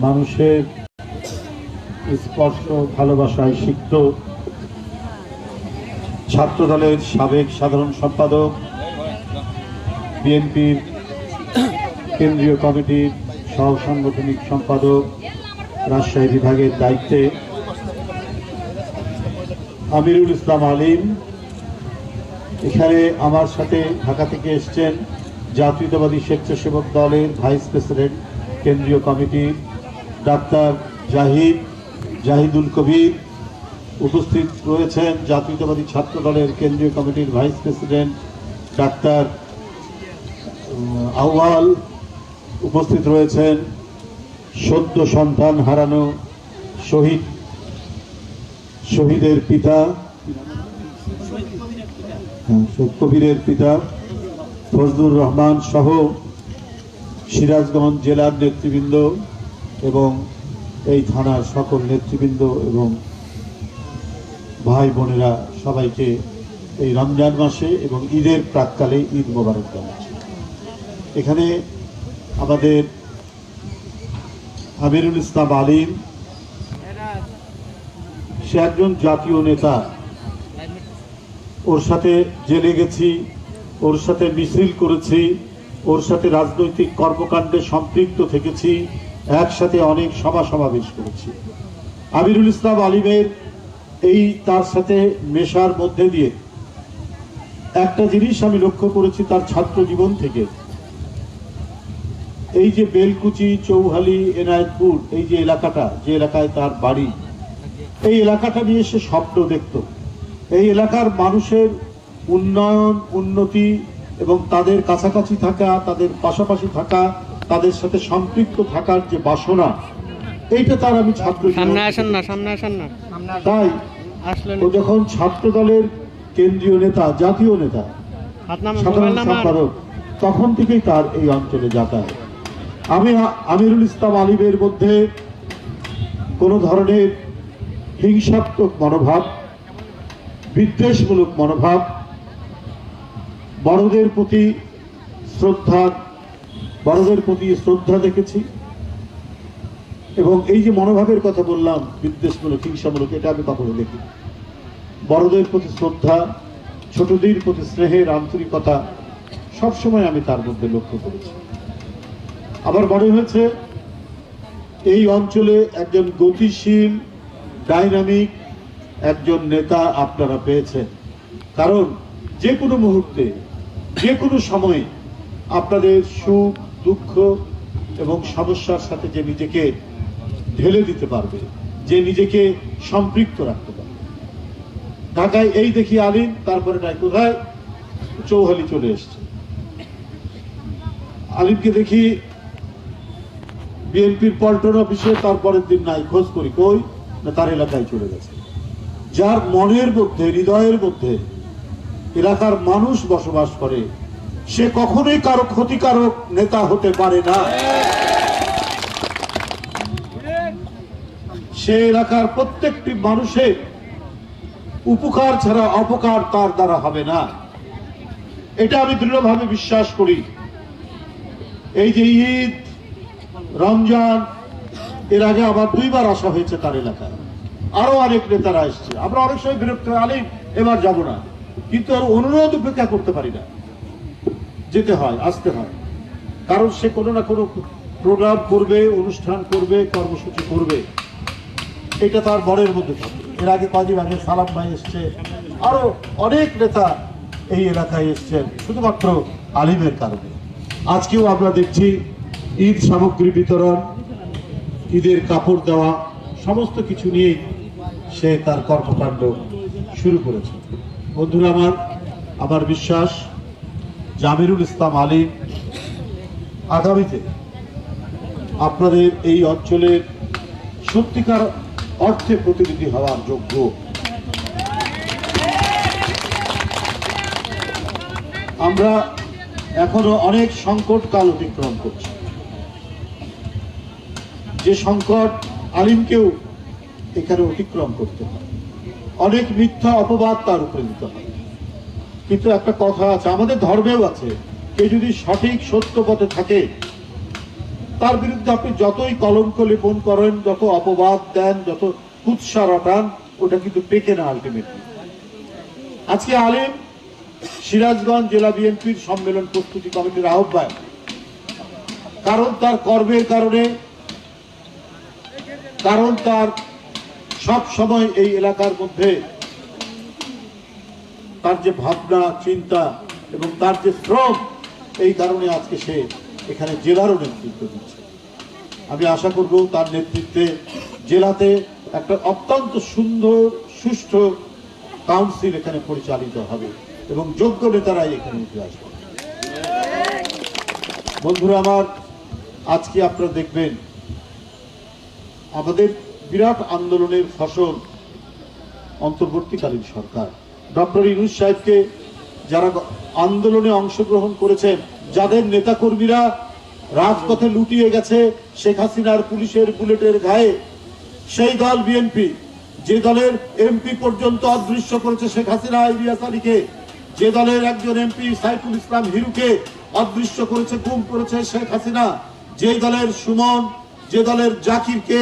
মানুষের স্পর্শ ভালোবাসায় সিক্ত ছাত্রদলের সাবেক সাধারণ সম্পাদক, বিএনপির কেন্দ্রীয় কমিটির সহ সাংগঠনিক সম্পাদক, রাজশাহী বিভাগের দায়িত্বে আমিরুল ইসলাম আলিম, এখানে আমার সাথে ঢাকা থেকে এসছেন জাতীয়তাবাদী স্বেচ্ছাসেবক দলের ভাইস প্রেসিডেন্ট কেন্দ্রীয় কমিটির ডাক্তার জাহিদুল কবির, উপস্থিত রয়েছেন জাতীয়তাবাদী ছাত্র দলের কেন্দ্রীয় কমিটির ভাইস প্রেসিডেন্ট ডাক্তার আউয়াল, উপস্থিত রয়েছেন সদ্য সন্তান হারানো শহীদের পিতা কবিরের পিতা ফজলুর রহমান সহ সিরাজগঞ্জ জেলার নেতৃবৃন্দ এবং এই থানার সকল নেতৃবৃন্দ এবং ভাই বোনেরা, সবাইকে এই রমজান মাসে এবং ঈদের প্রাক্কালে ঈদ মোবারক জানাচ্ছি। এখানে আমাদের আমিরুল ইসলাম আলিম, সে একজন জাতীয় নেতা। ওর সাথে জেলে গেছি, ওর সাথে মিছিল করেছি, ওর সাথে রাজনৈতিক কর্মকাণ্ডে সম্পৃক্ত থেকেছি, একসাথে অনেক সভা সমাবেশ করেছি। আমিরুল ইসলাম আলিমের এই তার সাথে মেশার মধ্যে দিয়ে একটা জিনিস আমি লক্ষ্য করেছি তার ছাত্র জীবন থেকে। এই যে বেলকুচি, চৌহালি, এনায়েতপুর, এই যে এলাকাটা, যে এলাকায় তার বাড়ি, এই এলাকাটা নিয়ে সে স্বপ্ন দেখত। এই এলাকার মানুষের উন্নয়ন, উন্নতি এবং তাদের কাছাকাছি থাকা, তাদের পাশাপাশি থাকা, তাদের সাথে সম্পৃক্ত থাকার যে বাসনা, এইটা তার আমি ছাত্র তাই ও যখন ছাত্র দলের কেন্দ্রীয় নেতা, জাতীয় নেতা, সাধারণ সম্পাদক, তখন থেকেই তার এই অঞ্চলে যাতায়াত। আমি আমিরুল ইসলাম আলিমের মধ্যে কোনো ধরনের হিংসাত্মক মনোভাব, বিদ্বেষমূলক মনোভাব, বড়দের প্রতি শ্রদ্ধা দেখেছি। এবং এই যে মনোভাবের কথা বললাম, বিদ্বেষমূলক, হিংসামূলক, এটা আমি কখনো দেখি। বড়দের প্রতি শ্রদ্ধা, ছোটদের প্রতি স্নেহের আন্তরিকতা সবসময় আমি তার মধ্যে লক্ষ্য করেছি। আবার মনে হয়েছে এই অঞ্চলে একজন গতিশীল, ডাইনামিক একজন নেতা আপনারা পেয়েছেন। কারণ যে কোনো মুহূর্তে, যে কোনো সময়ে আপনাদের সুখ, দুঃখ এবং সমস্যার সাথে যে নিজেকে ঢেলে দিতে পারবে, যে নিজেকে সম্পৃক্ত রাখতে পারবে। ঢাকায় এই দেখি আলিম, তারপরে নাই কোথায়, চৌহালি চলে এসছে। আলিমকে দেখি বিএনপির পল্টন অফিসে, তারপরের দিন নাই, খোঁজ করি কই না, তার এলাকায় চলে গেছে। যার মনের মধ্যে, হৃদয়ের মধ্যে এলাকার মানুষ বসবাস করে, সে কখনোই কারো ক্ষতিকারক নেতা হতে পারে না। সে এলাকার প্রত্যেকটি মানুষের উপকার ছাড়া অপকার তার দ্বারা হবে না, এটা আমি দৃঢ়ভাবে বিশ্বাস করি। এই যে ঈদ, রমজান, এর আগে আবার 2 বার আসা হয়েছে তার এলাকায়, আরো অনেক নেতারা এসছে। আমরা অনেক সময় বিরক্ত হয়ে আলিম এবার যাব না, কিন্তু আর অনুরোধ উপেক্ষা করতে পারি না, যেতে হয়, আসতে হয়। কারণ সে কোনো না কোনো প্রোগ্রাম করবে, অনুষ্ঠান করবে, কর্মসূচি করবে, এটা তার মনের মধ্যে থাকে। এর আগে কদিন আগে সালাম ভাই এসছে, আরো অনেক নেতা এই এলাকায় এসছেন শুধুমাত্র আলিমের কারণে। আজকেও আমরা দেখছি ঈদ সামগ্রী বিতরণ, ঈদের কাপড় দেওয়া, সমস্ত কিছু নিয়ে সে তার কর্মকাণ্ড শুরু করেছে। বন্ধুরা আমার বিশ্বাস আমিরুল ইসলাম আলিম আগামীতে আপনাদের এই অঞ্চলের সত্যিকার অর্থে প্রতিনিধি হওয়ার যোগ্য। আমরা এখনো অনেক সংকট কাল অতিক্রম করছি, যে সংকট আলিমকেও এখানে অতিক্রম করতে হয়। অনেক মিথ্যা অপবাদ তার উপরে দিতে হয়, কিন্তু একটা কথা আছে, আমাদের ধর্মেও আছে, কেউ যদি সঠিক সত্য পথে থাকে তার বিরুদ্ধে আপনি যতই কলঙ্ক লেপন করেন, যত অপবাদ দেন, যত কুৎসা রটান, ওটা কিন্তু টেকে না আলটিমেটলি। আজকে আলিম সিরাজগঞ্জ জেলা বিএনপির সম্মেলন প্রস্তুতি কমিটির আহ্বায়ক, কারণ তার কর্মের কারণে, কারণ তার সব সময় এই এলাকার মধ্যে তার যে ভাবনা চিন্তা এবং তার যে শ্রম, এই কারণে আজকে সে এখানে জেলারও নেতৃত্ব দিচ্ছে। আমি আশা করব তার নেতৃত্বে জেলাতে একটা অত্যন্ত সুন্দর সুষ্ঠু কাউন্সিল এখানে পরিচালিত হবে এবং যোগ্য নেতারাই এখানে উঠে আসবে। বন্ধুরা আমার, আজকে আপনারা দেখবেন আমাদের বিরাট আন্দোলনের ফসল অন্তর্বর্তীকালীন সরকার। ডক্টর ইউনূস সাহেবকে যারা আন্দোলনে অংশগ্রহণ করেছেন, যাদের নেতাকর্মীরা রাজপথে লুটিয়ে গেছে শেখ হাসিনার পুলিশের বুলেটের গায়ে, সেই দল বিএনপি, যে দলের এমপি পর্যন্ত অদৃশ্য করেছে শেখ হাসিনা ইলিয়াস আলীকে, যে দলের একজন এমপি সাইফুল ইসলাম হিরুকে অদৃশ্য করেছে, গুম করেছে শেখ হাসিনা, যে দলের সুমন, যে দলের জাকিরকে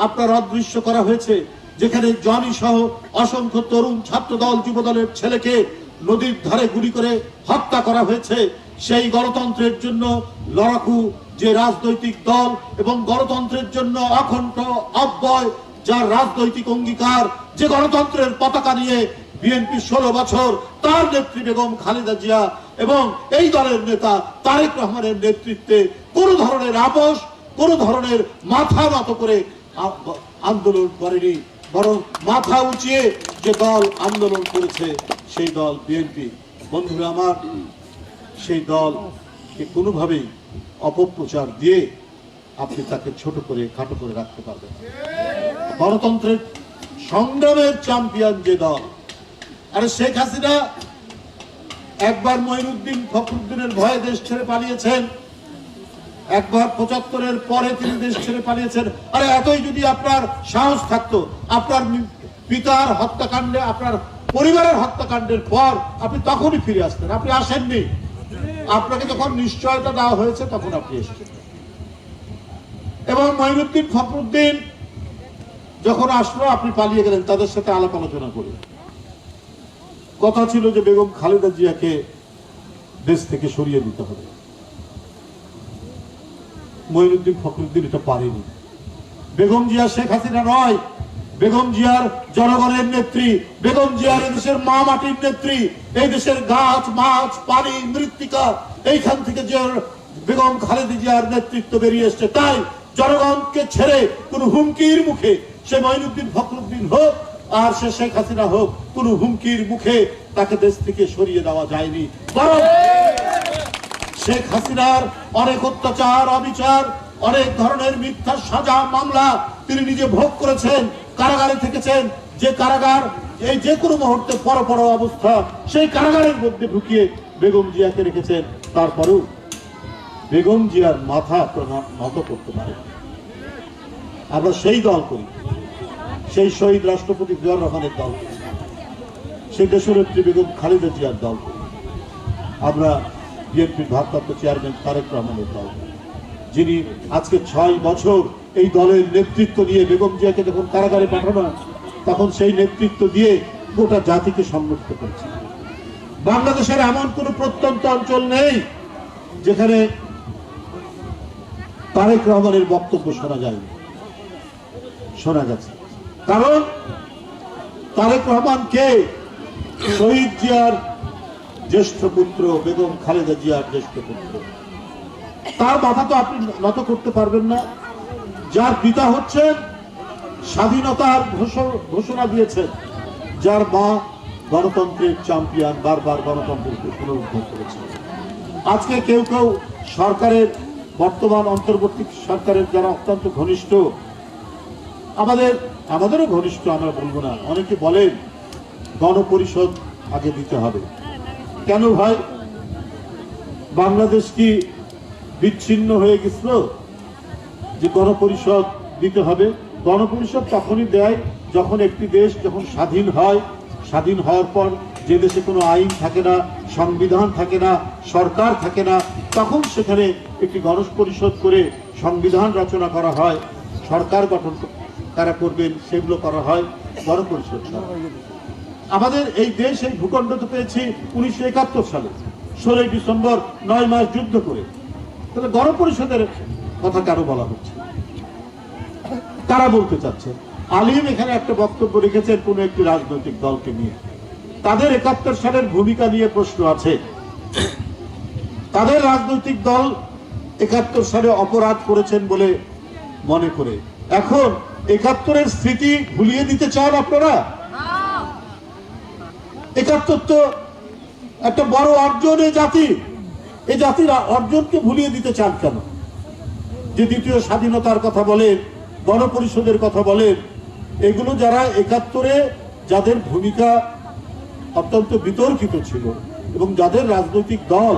আপনার অদৃশ্য করা হয়েছে, যেখানে জনি সহ অসংখ্য তরুণ ছাত্র দল যুব দলের ছেলেকে নদীর ধারে গুলি করে হত্যা করা হয়েছে, সেই গণতন্ত্রের জন্য লড়াকু যে রাজনৈতিক দল এবং গণতন্ত্রের জন্য অখণ্ড অব্যয় যার রাজনৈতিক অঙ্গীকার, যে গণতন্ত্রের পতাকা নিয়ে বিএনপি 16 বছর, তার নেত্রী বেগম খালেদা জিয়া এবং এই দলের নেতা তারেক রহমানের নেতৃত্বে কোন ধরনের আপোষ, কোন ধরনের মাথা নত করে আন্দোলন করেনি, বরং মাথা উঁচিয়ে যে দল আন্দোলন করেছে সেই দল বিএনপি। বন্ধুরা আমার, সেই দলকে কোনোভাবেই অপপ্রচার দিয়ে আপনি তাকে ছোট করে খাটো করে রাখতে পারবেন। গণতন্ত্রের সংগ্রামের চ্যাম্পিয়ন যে দল, আরে শেখ হাসিনা একবার মঈনুদ্দিন ফখরুদ্দিনের ভয়ে দেশ ছেড়ে পালিয়েছেন, একবার 75-এর পরে তিনি দেশ ছেড়ে পালিয়েছেন। আরে এতই যদি আপনার সাহস থাকতো, আপনার পিতার হত্যাকাণ্ডে, আপনার পরিবারের হত্যাকাণ্ডের পর আপনি তখনই ফিরে আসতেন। আপনি আসেননি, আপনাকে যখন নিশ্চয়তা দেওয়া হয়েছে তখন আপনি এসেছেন। এবং মঈনুদ্দিন ফখরুদ্দিন যখন আসলো আপনি পালিয়ে গেলেন তাদের সাথে আলাপ আলোচনা করে। কথা ছিল যে বেগম খালেদা জিয়াকে দেশ থেকে সরিয়ে দিতে হবে। মঈনুদ্দিন ফখরুদ্দিন এটা পারেনি। বেগম জিয়া শেখ হাসিনা নয়, বেগম জিয়ার জনগণের নেত্রী, বেগম জিয়ার দেশের মা মাটির নেত্রী, এই দেশের গাছ মাছ পানি মৃত্তিকা, এইখান থেকে যে বেগম খালেদা জিয়ার নেতৃত্ব বেরিয়ে এসছে। তাই জনগণকে ছেড়ে কোন হুমকির মুখে, সে মঈনুদ্দিন ফখরুদ্দিন হোক আর সে শেখ হাসিনা হোক, কোন হুমকির মুখে তাকে দেশ থেকে সরিয়ে দেওয়া যায়নি। বরং শেখ হাসিনার অনেক অত্যাচার, অবিচার, অনেক ধরনের মিথ্যা সাজা মামলা তিনি নিজে ভোগ করেছেন, কারাগারে থেকেছেন। যে কারাগার এই যে কোনো মুহূর্তে পর অবস্থা, সেই কারাগারের মধ্যে ঢুকিয়ে বেগম জিয়াকে রেখেছেন। তারপরেও বেগম জিয়ার মাথা নত করতে পারে। আমরা সেই দল করি, সেই শহীদ রাষ্ট্রপতি জিয়াউর রহমানের দল করি, সেই দেশনেত্রী বেগম খালেদা জিয়ার দল করি, আমরা বিএনপির ভারপ্রাপ্ত চেয়ারম্যান তারেক রহমানের দল, যিনি আজকে 6 বছর এই দলের নেতৃত্ব দিয়ে বেগম জিয়াকে যখন কারাগারে পাঠানো তখন সেই নেতৃত্ব দিয়ে গোটা জাতিকে সংগঠিত করেছে। বাংলাদেশের এমন কোন প্রত্যন্ত অঞ্চল নেই যেখানে তারেক রহমানের বক্তব্য শোনা যায়নি, শোনা গেছে। কারণ তারেক রহমান কে? শহীদ জিয়ার জ্যেষ্ঠ পুত্র, বেগম খালেদা জিয়ার জ্যেষ্ঠ পুত্র। তার মাথা তো আপনি নত করতে পারবেন না, যার পিতা হচ্ছেন স্বাধীনতার ঘোষণা দিয়েছেন, যার মা গণতন্ত্রের চ্যাম্পিয়ন, বারবার গণতন্ত্রকে পুনরুদ্ধার করেছে। আজকে কেউ কেউ সরকারের, বর্তমান অন্তর্বর্তী সরকারের যারা অত্যন্ত ঘনিষ্ঠ, আমাদেরও ঘনিষ্ঠ, আমরা বলবো না, অনেকে বলেন গণপরিষদ আগে দিতে হবে। কেন ভাই? বাংলাদেশ কি বিচ্ছিন্ন হয়ে গেছিল যে গণপরিষদ দিতে হবে? গণপরিষদ তখনই দেয় যখন একটি দেশ যখন স্বাধীন হয়, স্বাধীন হওয়ার পর যে দেশে কোনো আইন থাকে না, সংবিধান থাকে না, সরকার থাকে না, তখন সেখানে একটি গণপরিষদ করে সংবিধান রচনা করা হয়, সরকার গঠন কারা করবেন সেগুলো করা হয় গণপরিষদ দ্বারা। আমাদের এই দেশ এই ভূখণ্ড তো পেয়েছি 1971 সালে 16 ডিসেম্বর 9 মাস যুদ্ধ করে। তাহলে গণপরিষদের কথা কেন বলা হচ্ছে? তারা বলতে চাচ্ছে আলিম এখানে একটা বক্তব্য রেখেছেন কোন একটি রাজনৈতিক দলকে নিয়ে, তাদের 71 সালের ভূমিকা নিয়ে প্রশ্ন আছে। তাদের রাজনৈতিক দল 71 সালে অপরাধ করেছেন বলে মনে করে এখন 71-এর স্মৃতি ভুলিয়ে দিতে চান আপনারা? 71 তো একটা বড় অর্জন এই জাতির, এই জাতির অর্জনকে ভুলিয়ে দিতে চান কেন? যে দ্বিতীয় স্বাধীনতার কথা বলেন, গণপরিষদের কথা বলেন, এগুলো যারা 71-এ যাদের ভূমিকা অত্যন্ত বিতর্কিত ছিল এবং যাদের রাজনৈতিক দল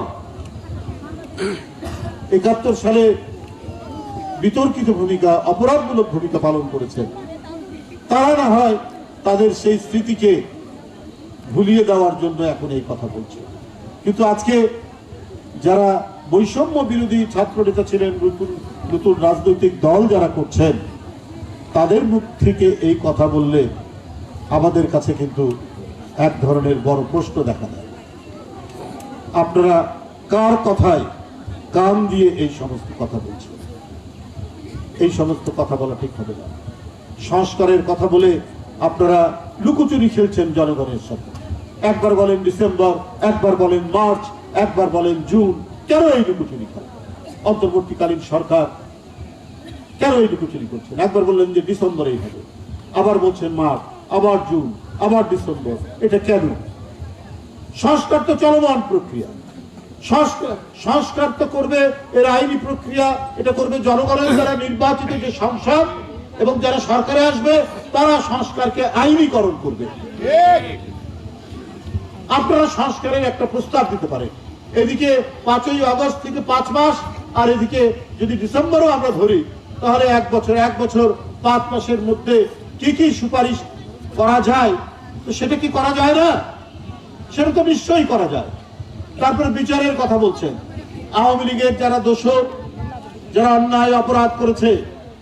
71 সালে বিতর্কিত ভূমিকা, অপরাধমূলক ভূমিকা পালন করেছেন, তারা না হয় তাদের সেই স্মৃতিকে ভুলিয়ে দেওয়ার জন্য এখন এই কথা বলছে। কিন্তু আজকে যারা বৈষম্য বিরোধী ছাত্র নেতা ছিলেন, নতুন নতুন রাজনৈতিক দল যারা করছেন, তাদের মুখ থেকে এই কথা বললে আমাদের কাছে কিন্তু এক ধরনের বড় প্রশ্ন দেখা দেয়। আপনারা কার কথায় কান দিয়ে এই সমস্ত কথা বলছেন? এই সমস্ত কথা বলা ঠিক হবে না। সংস্কারের কথা বলে আপনারা লুকোচুরি খেলছেন জনগণের সাথে। একবার বলেন ডিসেম্বর, একবার বলেন মার্চ, একবার বলেন জুন। কেন এই লুকোচুরি খেলা? অন্তর্বর্তীকালীন সরকার কেন এই লুকোচুরি করছেন? একবার বললেন যে ডিসেম্বরেই হবে, আবার বলছেন মার্চ, আবার জুন, আবার ডিসেম্বর। এটা কেন? সংস্কার তো চলমান প্রক্রিয়া। সংস্কার তো করবে এর আইনি প্রক্রিয়া, এটা করবে জনগণের দ্বারা নির্বাচিত যে সংসদ, এবং যারা সরকারে আসবে তারা সংস্কারকে আইনীকরণ করবে। আপনারা সংস্কারের একটা প্রস্তাব দিতে পারেন। এদিকে 5ই আগস্ট থেকে 5 মাস, আর এদিকে যদি ডিসেম্বরও আমরা ধরি, তাহলে 1 বছর 5 মাসের মধ্যে কি কি সুপারিশ করা যায়, তো সেটা কি করা যায় না? সেটা তো নিশ্চয়ই করা যায়। তারপরে বিচারের কথা বলছেন। আওয়ামী লীগের যারা দোষর, যারা অন্যায় অপরাধ করেছে,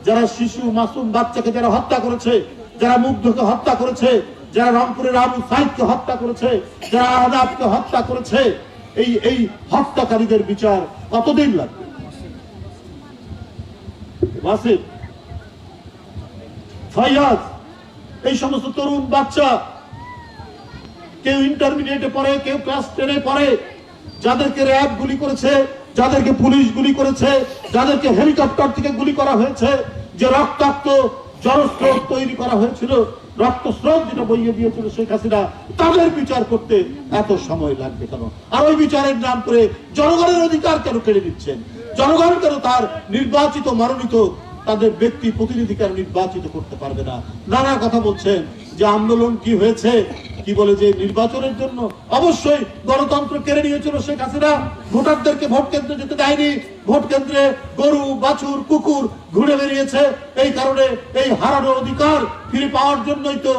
যারা শিশু মাসুম বাচ্চাকে যারা হত্যা করেছে, যারা মুগ্ধকে হত্যা করেছে, যারা রংপুরের আবু সাইদকে হত্যা করেছে, যারা আহনাফকে হত্যা করেছে, এই হত্যাকারীদের বিচার কতদিন লাগবে? ওয়াসিফ, ফাইয়াজ, এই সমস্ত তরুণ বাচ্চা, কেউ ইন্টারমিডিয়েটে পড়ে, কেউ ক্লাস 10-এ পড়ে, যাদেরকে র্যাব গুলি করেছে, যাদেরকে পুলিশ গুলি করেছে, যাদেরকে হেলিকপ্টার থেকে গুলি করা হয়েছে, যে রক্তাক্ত জলস্রোত তৈরি করা হয়েছিল, রক্তস্রোত যেটা বইয়ে দিয়েছিল শেখ হাসিনা, তাদের বিচার করতে এত সময় লাগবে কেন? আর ওই বিচারের নাম করে জনগণের অধিকার কেন কেড়ে নিচ্ছেন? জনগণ কেন তার নির্বাচিত মনোনীত তাদের ব্যক্তি প্রতিনিধিকে নির্বাচিত করতে পারবে না? নানা কথা বলছেন যে আন্দোলন কি হয়েছে, কি বলে যে নির্বাচনের জন্য। অবশ্যই গণতন্ত্র কেড়ে নিয়েছিল শেখ হাসিনা, ভোটারদেরকে ভোট কেন্দ্রে যেতে দেয়নি, ভোট কেন্দ্রে গরু বাছুর কুকুর ঘুরে বেরিয়েছে। এই কারণে এই হারানো অধিকার ফিরে পাওয়ার জন্যই তো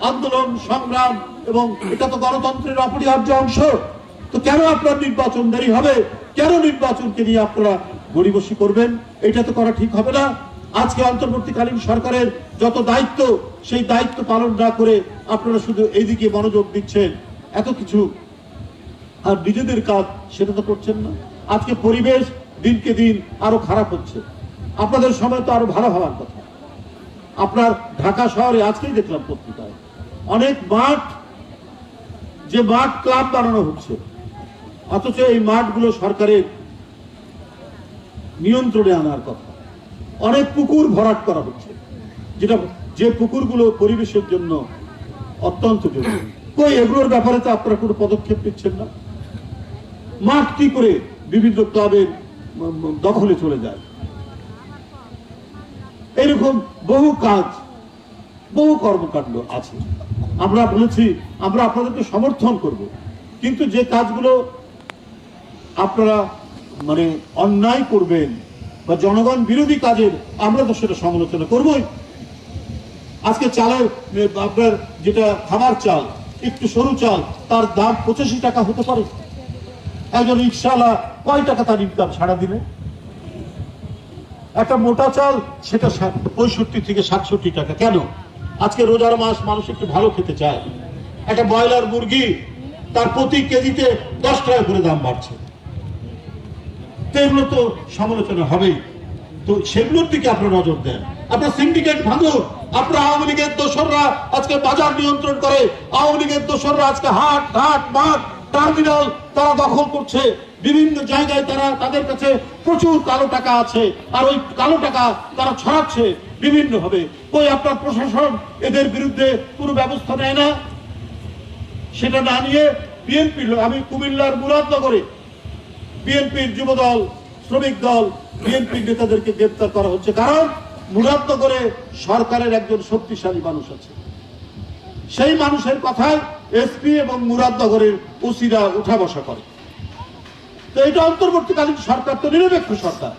আন্দোলন সংগ্রাম, এবং এটা তো গণতন্ত্রের অপরিহার্য অংশ। তো কেন আপনার নির্বাচন দেরি হবে? কেন নির্বাচনকে নিয়ে আপনারা গড়িবসি করবেন? এটা তো করা ঠিক হবে না। আজকে অন্তর্বর্তীকালীন সরকারের যত দায়িত্ব, সেই দায়িত্ব পালন না করে আপনারা শুধু এইদিকে মনোযোগ দিচ্ছেন, এত কিছু, আর নিজেদের কাজ সেটা তো করছেন না। আজকে পরিবেশ দিনকে দিন আরো খারাপ হচ্ছে। আপনাদের সময় তো আরো ভালো হওয়ার কথা। আপনার ঢাকা শহরে আজকেই দেখলাম পত্রিকায় অনেক মাঠ, যে মাঠ ক্লাব বানানো হচ্ছে, অথচ এই মাঠগুলো সরকারের নিয়ন্ত্রণে আনার কথা। অনেক পুকুর ভরাট করা হচ্ছে, যে পুকুরগুলো পরিবেশের জন্য অত্যন্ত জরুরি। কই এগুলোর ব্যাপারে তো আপনারা কোনো পদক্ষেপ নিচ্ছেন না। মাঠ কি করে বিভিন্ন ক্লাবের দখলে চলে যায়? এরকম বহু কাজ, বহু কর্মকাণ্ড আছে। আমরা বলেছি আমরা আপনাদেরকে সমর্থন করব, কিন্তু যে কাজগুলো আপনারা মানে অন্যায় করবেন বা জনগণ বিরোধী কাজের, আমরা তো সেটা সমালোচনা করবই। আজকে চালের, আপনার যেটা খাবার চাল, একটু সরু চাল, তার দাম 85 টাকা হতে পারে। একজন রিক্সাওয়ালা কয় টাকা তার ইনকাম সারাদিনে? একটা মোটা চাল সেটা 65 থেকে 67 টাকা। কেন? আজকে রোজার মাস, মানুষ একটু ভালো খেতে চায়। একটা ব্রয়লার মুরগি তার প্রতি কেজিতে 10 টাকা করে দাম বাড়ছে। তো এগুলো তো সমালোচনা হবেই। তো সেগুলোর দিকে আপনারা নজর দেন। আপনার সিন্ডিকেট ভাঙুন। আপনার আওয়ামী লীগের দোসররা আজকে বাজার নিয়ন্ত্রণ করে। আওয়ামী লীগের দোসররা আজকে হাট ঘাট মাঠ টার্মিনাল তারা দখল করছে। বিভিন্ন জায়গায় তারা, তাদের কাছে প্রচুর কালো টাকা আছে, আর ওই কালো টাকা তারা ছড়াচ্ছে বিভিন্ন ভাবে। কই আপনার প্রশাসন এদের বিরুদ্ধে কোনো ব্যবস্থা নেয় না? সেটা না নিয়ে বিএনপি, আমি কুমিল্লার মুরাদনগরে বিএনপির যুবদল, শ্রমিক দল, বিএনপির নেতাদেরকে গ্রেপ্তার করা হচ্ছে। কারণ মুরাদনগরে সরকারের একজন শক্তিশালী মানুষ আছে। সেই মানুষের কথায় এসপি এবং মুরাদনগরের ওসিরা উঠা বসা করে। তো এটা অন্তর্বর্তীকালীন সরকার, তো নিরপেক্ষ সরকার।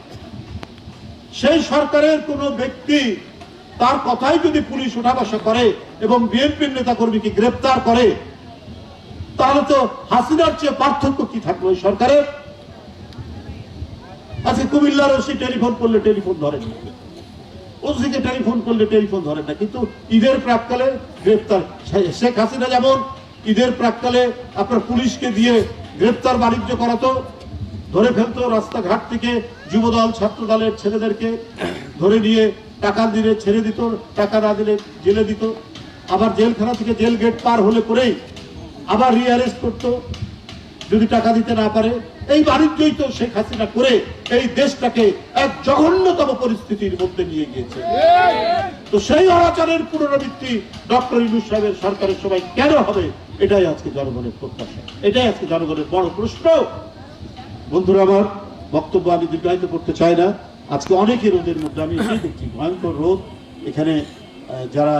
সেই সরকারের কোন ব্যক্তি তার কথাই যদি পুলিশ উঠা বসা করে এবং বিএনপির নেতা কর্মীকে গ্রেপ্তার করে, তাহলে তো হাসিনার চেয়ে পার্থক্য কি থাকলো এই সরকারের? আজকে কুমিল্লার ওসি টেলিফোন করলে টেলিফোন ধরেন না, ওসিকে টেলিফোন করলে টেলিফোন ধরেন না, কিন্তু ঈদের প্রাককালে গ্রেপ্তার। শেখ হাসিনা যেমন ঈদের প্রাককালে আপনার পুলিশকে দিয়ে গ্রেপ্তার বাণিজ্য করাতো, ধরে ফেলতো রাস্তাঘাট থেকে যুবদল ছাত্র দলের ছেলেদেরকে ধরে নিয়ে টাকা দিলে ছেড়ে দিত, টাকা না দিলে জেলে দিত, আবার জেলখানা থেকে জেল গেট পার হলে পরেই আবার রিঅ্যারেস্ট করতো যদি টাকা দিতে না পারে। এই বাণিজ্যই তো শেখ হাসিনা করে এই দেশটাকে এক জঘন্যতম পরিস্থিতির মধ্যে নিয়ে গিয়েছে। তো সেই অনাচারের পুনরাবৃত্তি ডক্টর ইউনূস সাহেবের সরকারের সময় কেন হবে? এটাই আজকে জনগণের প্রত্যাশা, এটাই আজকে জনগণের বড় প্রশ্ন। বন্ধুরা আমার, বক্তব্য আমি দীর্ঘায়িত করতে চাই না। আজকে অনেকে রোদের মধ্যে, আমি এটাই দেখছি ভয়ঙ্কর রোদ। এখানে যারা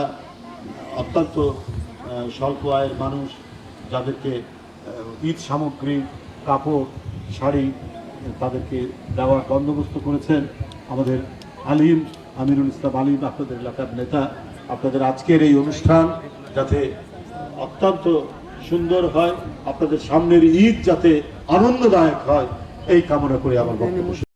অত্যন্ত স্বল্প আয়ের মানুষ, যাদেরকে ঈদ সামগ্রী, কাপড়, শাড়ি তাদেরকে দেওয়ার বন্দোবস্ত করেছেন আমাদের আলিম, আমিরুল ইসলাম আলিম, আপনাদের এলাকার নেতা। আপনাদের আজকের এই অনুষ্ঠান যাতে অত্যন্ত সুন্দর হয়, আপনাদের সামনের ঈদ যাতে আনন্দদায়ক হয়, এই কামনা করে আমার বক্তব্য।